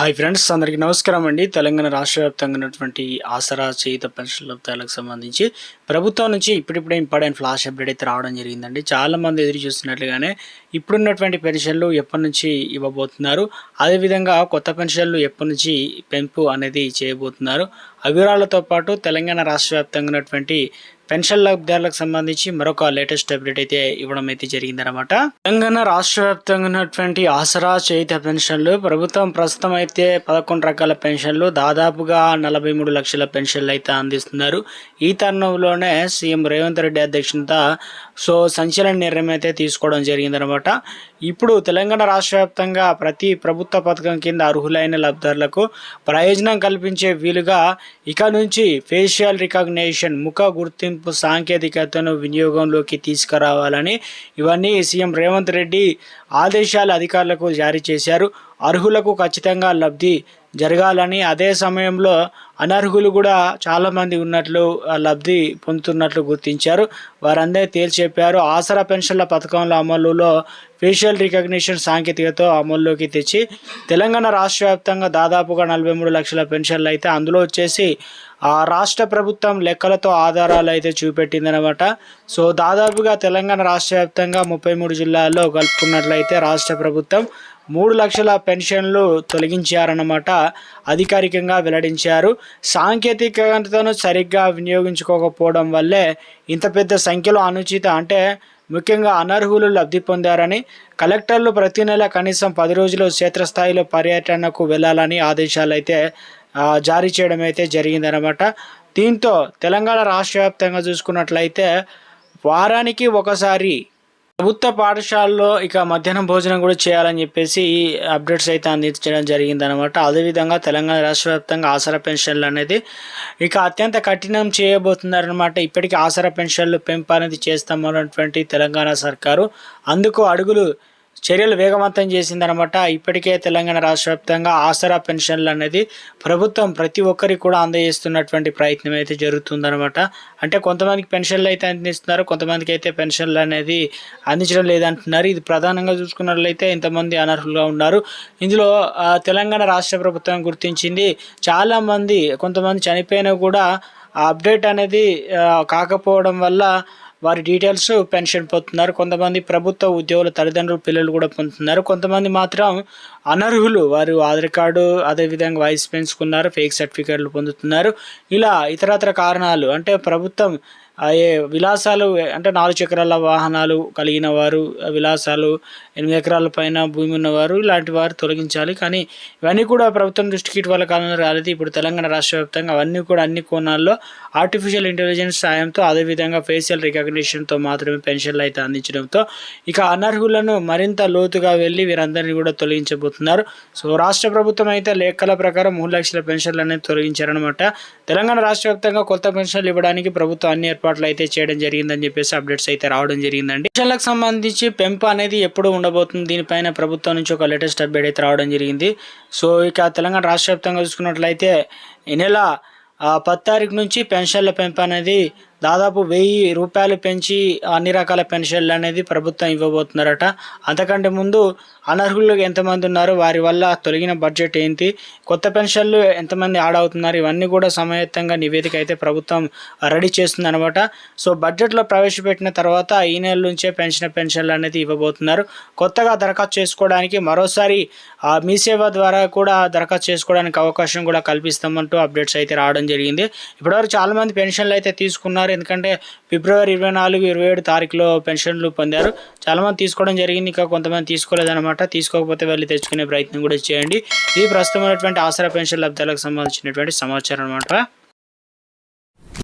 Hi friends, అందరికీ నమస్కారం అండి. తెలంగాణ రాష్ట్ర వ్యాప్తంగా ఉన్నటువంటి ఆసరా చేయుత పెన్షన్ లబ్ధాలకు సంబంధించి ప్రభుత్వం నుంచి ఇప్పుడిప్పుడే ఇంపార్టెంట్ ఫ్లాష్ అప్డేట్ అయితే రావడం జరిగిందండి. చాలామంది ఎదురు చూస్తున్నట్లుగానే ఇప్పుడున్నటువంటి పెన్షన్లు ఎప్పటి నుంచి ఇవ్వబోతున్నారు, అదేవిధంగా కొత్త పెన్షన్లు ఎప్పటి నుంచి పెంపు అనేది చేయబోతున్నారు, వివరాలతో పాటు తెలంగాణ రాష్ట్ర వ్యాప్తంగా ఉన్నటువంటి పెన్షన్ లబ్ధాలకు సంబంధించి మరొక లేటెస్ట్ అప్డేట్ అయితే ఇవ్వడం అయితే జరిగిందనమాట. తెలంగాణ రాష్ట్ర వ్యాప్తంగా ఉన్నటువంటి ఆసరా చేయుత పెన్షన్లు ప్రభుత్వం ప్రస్తుతం అయితే 11 రకాల పెన్షన్లు దాదాపుగా 43 లక్షల పెన్షన్లు అయితే అందిస్తున్నారు. ఈ తరుణంలోనే సీఎం రేవంత్ రెడ్డి అధ్యక్షత సంచలన నిర్ణయం అయితే తీసుకోవడం జరిగిందనమాట. ఇప్పుడు తెలంగాణ రాష్ట్ర వ్యాప్తంగా ప్రతి ప్రభుత్వ పథకం కింద అర్హులైన లబ్ధారులకు ప్రయోజనం కల్పించే వీలుగా ఇక నుంచి ఫేషియల్ రికగ్నిషన్ ముఖ గుర్తింపు సాంకేతికతను వినియోగంలోకి తీసుకురావాలని ఇవన్నీ సీఎం రేవంత్ రెడ్డి ఆదేశాలు అధికారులకు జారీ చేశారు. అర్హులకు ఖచ్చితంగా లబ్ధి జరగాలని, అదే సమయంలో అనర్హులు కూడా చాలామంది ఉన్నట్లు లబ్ధి పొందుతున్నట్లు గుర్తించారు. వారందరూ తేల్చి చెప్పారు. ఆసరా పెన్షన్ల పథకంలో అమలులో ఫేషియల్ రికగ్నిషన్ సాంకేతికతో అమల్లోకి తెచ్చి తెలంగాణ రాష్ట్ర వ్యాప్తంగా దాదాపుగా 43 లక్షల పెన్షన్లు అయితే అందులో వచ్చేసి రాష్ట్ర ప్రభుత్వం లెక్కలతో ఆధారాలు అయితే చూపెట్టిందనమాట. దాదాపుగా తెలంగాణ రాష్ట్ర వ్యాప్తంగా 33 జిల్లాల్లో కలుపుకున్నట్లయితే రాష్ట్ర ప్రభుత్వం 3 లక్షల పెన్షన్లు తొలగించారన్నమాట అధికారికంగా వెల్లడించారు. సాంకేతికతను సరిగ్గా వినియోగించుకోకపోవడం వల్లే ఇంత పెద్ద సంఖ్యలో అనుచిత ముఖ్యంగా అనర్హులు లబ్ధి పొందారని, కలెక్టర్లు ప్రతి నెల కనీసం 10 రోజులు క్షేత్రస్థాయిలో పర్యటనకు వెళ్ళాలని ఆదేశాలు అయితే జారీ చేయడం అయితే జరిగిందనమాట. దీంతో తెలంగాణ రాష్ట్ర వ్యాప్తంగా చూసుకున్నట్లయితే వారానికి ఒకసారి ప్రభుత్వ పాఠశాలలో మధ్యాహ్నం భోజనం కూడా చేయాలని చెప్పేసి ఈ అప్డేట్స్ అయితే అందించడం జరిగిందనమాట. అదేవిధంగా తెలంగాణ రాష్ట్ర వ్యాప్తంగా ఆసరా పెన్షన్లు అనేది అత్యంత కఠినం చేయబోతున్నారనమాట. ఇప్పటికీ ఆసరా పెన్షన్లు పెంపు అనేది చేస్తామన్నటువంటి తెలంగాణ సర్కారు అందుకు చర్యలు వేగవంతం చేసిందనమాట. ఇప్పటికే తెలంగాణ రాష్ట్ర వ్యాప్తంగా ఆసరా పెన్షన్లు అనేది ప్రభుత్వం ప్రతి ఒక్కరికి కూడా అందజేస్తున్నటువంటి ప్రయత్నం అయితే జరుగుతుందనమాట. కొంతమందికి పెన్షన్లు అయితే అందిస్తున్నారు, కొంతమందికి అయితే పెన్షన్లు అనేది అందించడం లేదంటున్నారు. ఇది ప్రధానంగా చూసుకున్నట్లయితే ఇంతమంది అనర్హులుగా ఉన్నారు. ఇందులో తెలంగాణ రాష్ట్ర ప్రభుత్వం గుర్తించింది. చాలామంది కొంతమంది చనిపోయినా కూడా అప్డేట్ అనేది కాకపోవడం వల్ల వారి డీటెయిల్స్ పెన్షన్ పొందుతున్నారు. కొంతమంది ప్రభుత్వ ఉద్యోగుల తల్లిదండ్రుల పిల్లలు కూడా పొందుతున్నారు. కొంతమంది మాత్రం అనర్హులు వారు ఆధార్ కార్డు అదేవిధంగా వయసు పెంచుకున్నారు, ఫేక్ సర్టిఫికేట్లు పొందుతున్నారు. ఇలా ఇతరత్ర కారణాలు ప్రభుత్వం విలాసాలు 4 చక్రాల వాహనాలు కలిగిన వారు, విలాసాలు 8 ఎకరాల పైన భూమి ఉన్నవారు ఇలాంటి వారు తొలగించాలి. కానీ ఇవన్నీ కూడా ప్రభుత్వం దృష్టికి ఇటీవల కాలంలో రాలేదు. ఇప్పుడు తెలంగాణ రాష్ట్ర వ్యాప్తంగా అవన్నీ కూడా అన్ని కోణాల్లో ఆర్టిఫిషియల్ ఇంటెలిజెన్స్ సాయంతో అదేవిధంగా ఫేషియల్ రికగ్నిషన్తో మాత్రమే పెన్షన్లు అయితే అందించడంతో అనర్హులను మరింత లోతుగా వెళ్ళి వీరందరినీ కూడా తొలగించబోతున్నారు. రాష్ట్ర ప్రభుత్వం అయితే లెక్కల ప్రకారం 3 లక్షల పెన్షన్లు అనేది తొలగించారనమాట. తెలంగాణ రాష్ట్ర వ్యాప్తంగా కొత్త పెన్షన్లు ఇవ్వడానికి ప్రభుత్వం అన్ని ఏర్పాట్లు అయితే చేయడం జరిగిందని చెప్పేసి అప్డేట్స్ అయితే రావడం జరిగిందండి. పెన్షన్లకు సంబంధించి పెంపు అనేది ఎప్పుడు ఉండబోతుంది, దీనిపైన ప్రభుత్వం నుంచి ఒక లేటెస్ట్ అప్డేట్ అయితే రావడం జరిగింది. తెలంగాణ రాష్ట్ర వ్యాప్తంగా చూసుకున్నట్లయితే ఈ నెల 10 తారీఖు నుంచి పెన్షన్ల పెంపు అనేది దాదాపు 1000 రూపాయలు పెంచి అన్ని రకాల పెన్షన్లు అనేది ప్రభుత్వం ఇవ్వబోతున్నారట. అంతకంటే ముందు అనర్హులు ఎంతమంది ఉన్నారు, వారి వల్ల తొలగిన బడ్జెట్ ఏంటి, కొత్త పెన్షన్లు ఎంతమంది యాడ్ అవుతున్నారు, ఇవన్నీ కూడా సమయత్తంగా నివేదిక అయితే ప్రభుత్వం రెడీ చేస్తుంది అనమాట. బడ్జెట్లో ప్రవేశపెట్టిన తర్వాత ఈ నెల నుంచే పెన్షన్లు అనేది ఇవ్వబోతున్నారు. కొత్తగా దరఖాస్తు చేసుకోవడానికి మరోసారి మీ సేవ ద్వారా కూడా దరఖాస్తు చేసుకోవడానికి అవకాశం కూడా కల్పిస్తామంటూ అప్డేట్స్ అయితే రావడం జరిగింది. ఇప్పటివరకు చాలామంది పెన్షన్లు అయితే తీసుకున్నారు. ఎందుకంటే ఫిబ్రవరి 24, 27 తారీఖులో పెన్షన్లు పొందారు. చాలామంది తీసుకోవడం జరిగింది, కొంతమంది తీసుకోలేదన్నమాట. తీసుకోకపోతే వెళ్ళి తెచ్చుకునే ప్రయత్నం కూడా చేయండి. ఇది ప్రస్తుతం ఆసరా పెన్షన్ లబ్ధాలకు సంబంధించినటువంటి సమాచారం అనమాట.